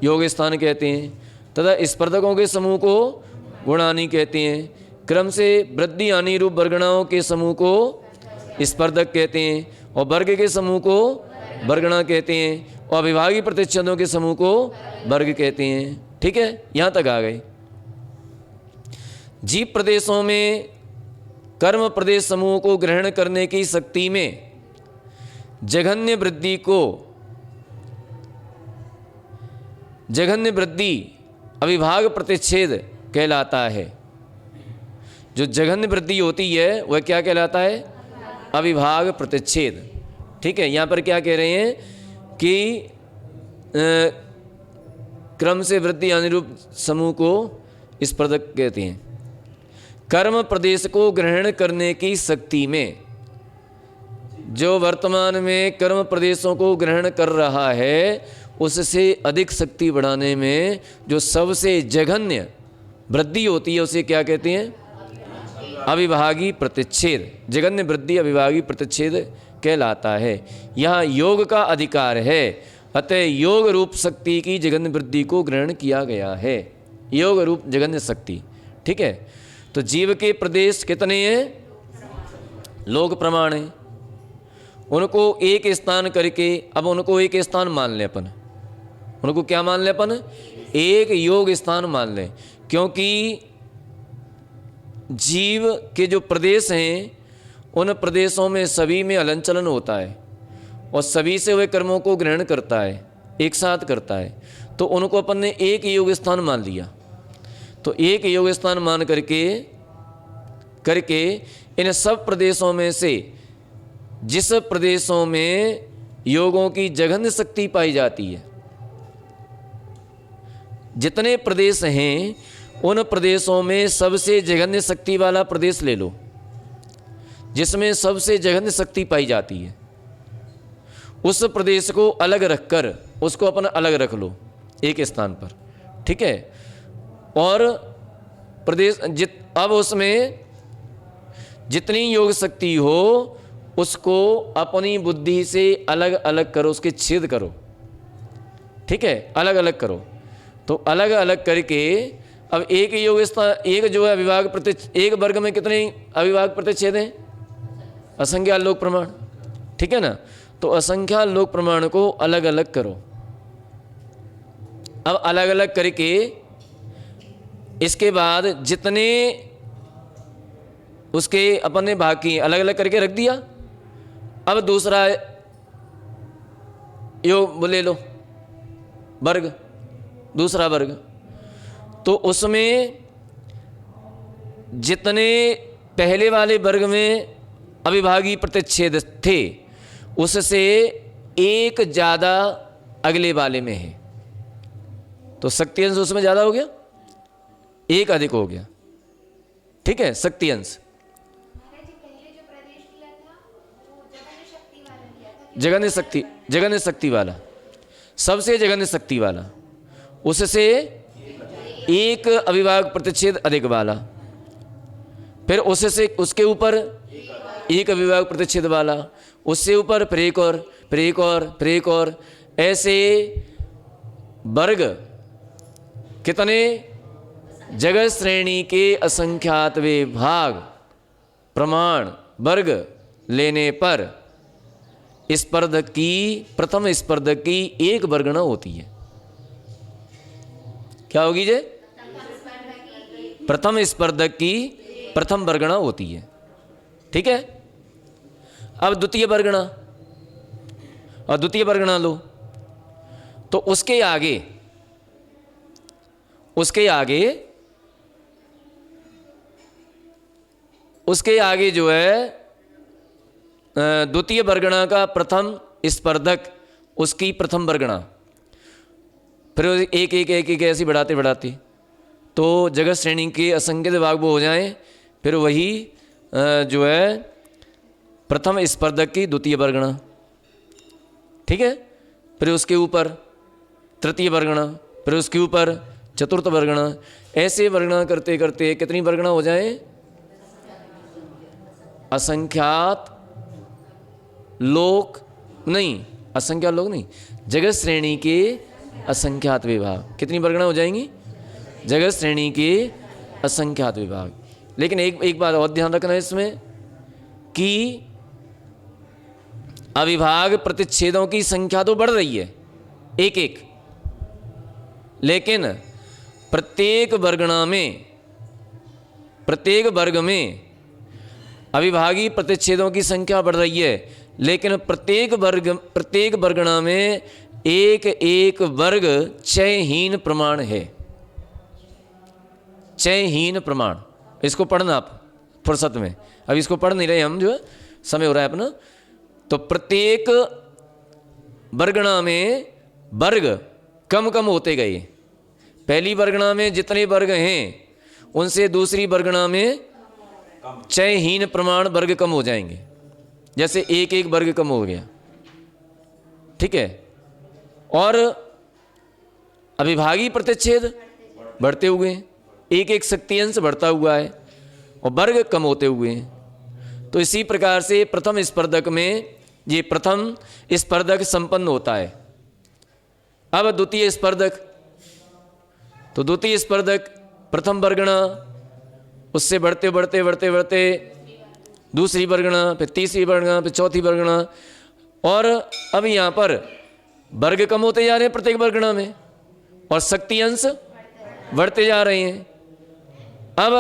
योग स्थान कहते हैं तथा स्पर्धकों के समूह को गुणानी कहते हैं। क्रम से वृद्धि आनी रूप वर्गणाओं के समूह को स्पर्धक कहते हैं और वर्ग के समूह को वर्गणा कहते हैं और विभागीय प्रतिच्छेदों के समूह को वर्ग कहते हैं। ठीक है, यहाँ तक आ गए। जीव प्रदेशों में कर्म प्रदेश समूह को ग्रहण करने की शक्ति में जघन्य वृद्धि अविभाग प्रतिच्छेद कहलाता है। जो जघन्य वृद्धि होती है वह क्या कहलाता है? अविभाग प्रतिच्छेद। ठीक है, यहाँ पर क्या कह रहे हैं कि क्रम से वृद्धि अनुरूप समूह को स्पर्धक कहते हैं। कर्म प्रदेश को ग्रहण करने की शक्ति में जो वर्तमान में कर्म प्रदेशों को ग्रहण कर रहा है उससे अधिक शक्ति बढ़ाने में जो सबसे जघन्य वृद्धि होती है उसे क्या कहते हैं? अविभागी प्रतिच्छेद। जघन्य वृद्धि अविभागी प्रतिच्छेद कहलाता है। यहाँ योग का अधिकार है, अतः योग रूप शक्ति की जघन्य वृद्धि को ग्रहण किया गया है। योग रूप जघन्य शक्ति। ठीक है, तो जीव के प्रदेश कितने हैं? लोक प्रमाण है। उनको एक स्थान करके अब उनको एक स्थान मान ले अपन। उनको क्या मान ले अपन? एक योग स्थान मान लें, क्योंकि जीव के जो प्रदेश हैं उन प्रदेशों में सभी में हलन चलन होता है और सभी से वह कर्मों को ग्रहण करता है, एक साथ करता है। तो उनको अपन ने एक योग स्थान मान लिया। तो एक योग स्थान मान करके इन सब प्रदेशों में से जिस प्रदेशों में योगों की जघन्य शक्ति पाई जाती है, जितने प्रदेश हैं उन प्रदेशों में सबसे जघन्य शक्ति वाला प्रदेश ले लो, जिसमें सबसे जघन्य शक्ति पाई जाती है। उस प्रदेश को अलग रखकर उसको अपन अलग रख लो एक स्थान पर। ठीक है, और प्रदेश अब उसमें जितनी योग शक्ति हो उसको अपनी बुद्धि से अलग अलग करो, उसके छेद करो। ठीक है, अलग अलग करो। तो अलग अलग करके अब एक योग स्थान, एक जो है अविभाग प्रतिच्छेद, एक वर्ग में कितने अविभाग प्रतिच्छेद हैं? असंख्या लोक प्रमाण। ठीक है ना, तो असंख्या लोक प्रमाण को अलग अलग करो। अब अलग अलग करके इसके बाद जितने उसके अपन ने भाग किए अलग अलग करके रख दिया। अब दूसरा योग ले लो, वर्ग, दूसरा वर्ग। तो उसमें जितने पहले वाले वर्ग में अविभागी प्रतिच्छेद थे उससे एक ज़्यादा अगले वाले में है, तो शक्ति अंश उसमें ज़्यादा हो गया, एक अधिक हो गया। ठीक है, शक्ति अंश। जघन्य शक्ति वाला, सबसे जघन्य शक्ति वाला, उससे एक अविभाग प्रतिच्छेद अधिक वाला, फिर उससे उसके ऊपर एक अविभाग प्रतिच्छेद वाला, उससे ऊपर फिर एक और, फिर एक और, फिर एक और, ऐसे वर्ग कितने? जगत श्रेणी के असंख्यात भाग प्रमाण वर्ग लेने पर स्पर्धक की, प्रथम स्पर्धक की एक वर्गणा होती है। क्या होगी जे? प्रथम स्पर्धक की प्रथम वर्गणा होती है। ठीक है, अब द्वितीय वर्गणा, और द्वितीय वर्गणा लो तो उसके आगे जो है द्वितीय वर्गणा का प्रथम स्पर्धक, उसकी प्रथम वर्गणा, फिर एक एक एक एक ऐसी बढ़ाते बढ़ाते तो जगत श्रेणी के असंख्य भाग वो हो जाएं, फिर वही जो है प्रथम स्पर्धक की द्वितीय वर्गणा। ठीक है, फिर उसके ऊपर तृतीय वर्गणा, फिर उसके ऊपर चतुर्थ वर्गणा, ऐसे वर्गणा करते करते कितनी वर्गणा हो जाए? असंख्यात लोक नहीं, असंख्यात लोग नहीं, जगत श्रेणी के असंख्यात विभाग। कितनी वर्गणा हो जाएंगी? जगत श्रेणी के असंख्यात विभाग। लेकिन एक बात और ध्यान रखना है इसमें कि अविभाग प्रतिच्छेदों की संख्या तो बढ़ रही है एक एक, लेकिन प्रत्येक वर्ग में अविभागी प्रतिच्छेदों की संख्या बढ़ रही है, लेकिन प्रत्येक वर्गणा में एक एक वर्ग चयहीन प्रमाण है। चयहीन प्रमाण, इसको पढ़ना आप फुर्सत में, अब इसको पढ़ नहीं रहे हम, जो है समय हो रहा है अपना। तो प्रत्येक वर्गणा में वर्ग कम कम होते गए। पहली वर्गणा में जितने वर्ग हैं उनसे दूसरी वर्गणा में चयहीन प्रमाण वर्ग कम हो जाएंगे। जैसे एक एक वर्ग कम हो गया, ठीक है। और अविभागी प्रतिच्छेद बढ़ते हुए हैं, एक एक शक्ति अंश बढ़ता हुआ है और वर्ग कम होते हुए हैं। तो इसी प्रकार से प्रथम स्पर्धक में ये प्रथम स्पर्धक संपन्न होता है। अब द्वितीय स्पर्धक, तो द्वितीय स्पर्धक प्रथम वर्गणा, उससे बढ़ते बढ़ते बढ़ते बढ़ते दूसरी वर्गणा, फिर तीसरी वर्गणा, फिर चौथी वर्गणा, और अब यहाँ पर वर्ग कम होते जा रहे हैं प्रत्येक वर्गणा में और शक्ति अंश बढ़ते जा रहे हैं। अब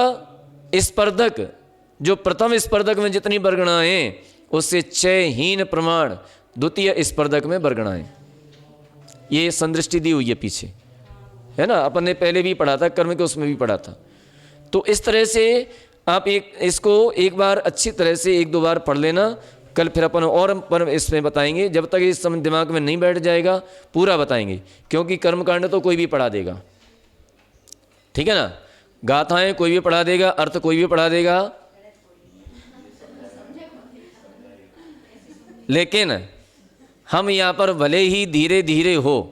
स्पर्धक, जो प्रथम स्पर्धक में जितनी वर्गणाएं उससे चयहीन प्रमाण द्वितीय स्पर्धक में वर्गणाएं। ये संदृष्टि दी हुई है पीछे, है ना, अपन ने पहले भी पढ़ा था, कर्म के उसमें भी पढ़ा था। तो इस तरह से आप इसको एक बार अच्छी तरह से एक दो बार पढ़ लेना। कल फिर अपन और इसमें बताएंगे, जब तक इस समय दिमाग में नहीं बैठ जाएगा पूरा बताएंगे, क्योंकि कर्मकांड तो कोई भी पढ़ा देगा, ठीक है ना। गाथाएं कोई भी पढ़ा देगा, अर्थ कोई भी पढ़ा देगा, लेकिन हम यहाँ पर भले ही धीरे धीरे हो,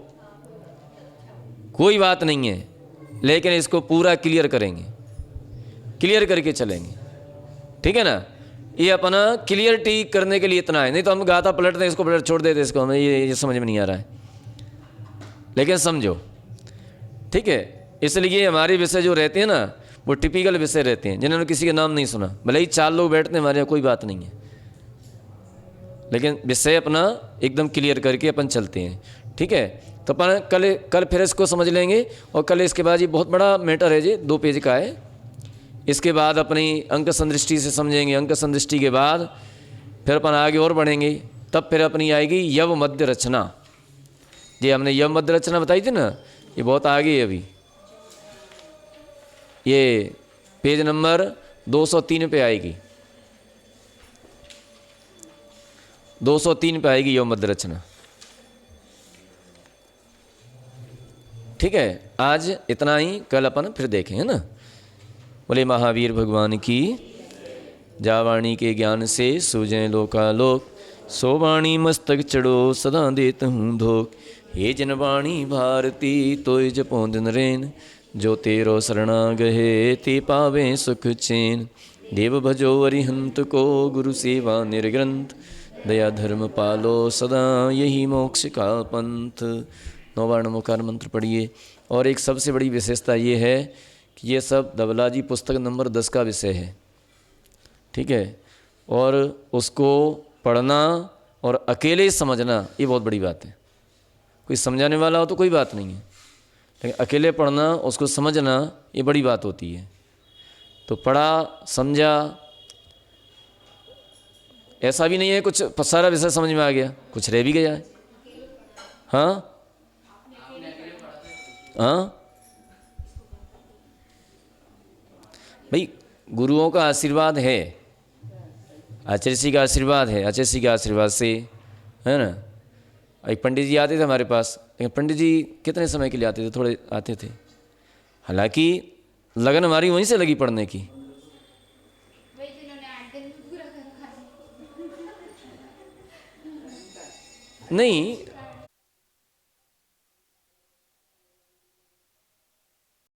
कोई बात नहीं है, लेकिन इसको पूरा क्लियर करेंगे, क्लियर करके चलेंगे, ठीक है ना। ये अपना क्लियरिटी करने के लिए इतना है, नहीं तो हम गाथा पलटते हैं, इसको पलट छोड़ देते, इसको हमें ये समझ में नहीं आ रहा है, लेकिन समझो, ठीक है। इसलिए हमारे विषय जो रहते हैं ना वो टिपिकल विषय रहते हैं, जिन्होंने किसी का नाम नहीं सुना, भले ही 4 लोग बैठते हैं हमारे यहाँ, कोई बात नहीं है, लेकिन विषय अपना एकदम क्लियर करके अपन चलते हैं, ठीक है। तो अपन कल फिर इसको समझ लेंगे, और कल इसके बाद ये बहुत बड़ा मैटर है जी, 2 पेज का है। इसके बाद अपनी अंक संदृष्टि से समझेंगे, अंक संदृष्टि के बाद फिर अपन आगे और बढ़ेंगे, तब फिर अपनी आएगी यव मध्य रचना। ये हमने यव मध्य रचना बताई थी ना, ये बहुत आगे है अभी, ये पेज नंबर 203 पे आएगी, 203 पे आएगी यव मध्य रचना, ठीक है। आज इतना ही, कल अपन फिर देखें, है ना। बोले महावीर भगवान की, जावाणी के ज्ञान से सूझे लोकालोक, सो वाणी मस्तक चढ़ो सदा देत हूँ धोख। हे जनवाणी भारती तोय जपो दिन रेन, जो तेरो शरणा गहे ते पावे सुख चैन। देव भजो अरिहंत को गुरु सेवा निर्ग्रंथ, दया धर्म पालो सदा यही मोक्ष का पंथ। 9 बार नमोकार मंत्र पढ़िए। और एक सबसे बड़ी विशेषता ये है कि ये सब दबलाजी पुस्तक नंबर 10 का विषय है, ठीक है। और उसको पढ़ना और अकेले समझना ये बहुत बड़ी बात है। कोई समझाने वाला हो तो कोई बात नहीं है, लेकिन अकेले पढ़ना, उसको समझना, ये बड़ी बात होती है। तो पढ़ा समझा, ऐसा भी नहीं है कुछ सारा विषय समझ में आ गया, कुछ रह भी गया है। हाँ हाँ भाई, गुरुओं का आशीर्वाद है, आचार्य जी का आशीर्वाद है, आचार्य जी के आशीर्वाद से, है ना। एक पंडित जी आते थे हमारे पास, लेकिन पंडित जी कितने समय के लिए आते थे, थोड़े आते थे। हालांकि लगन हमारी वहीं से लगी पढ़ने की। नहीं,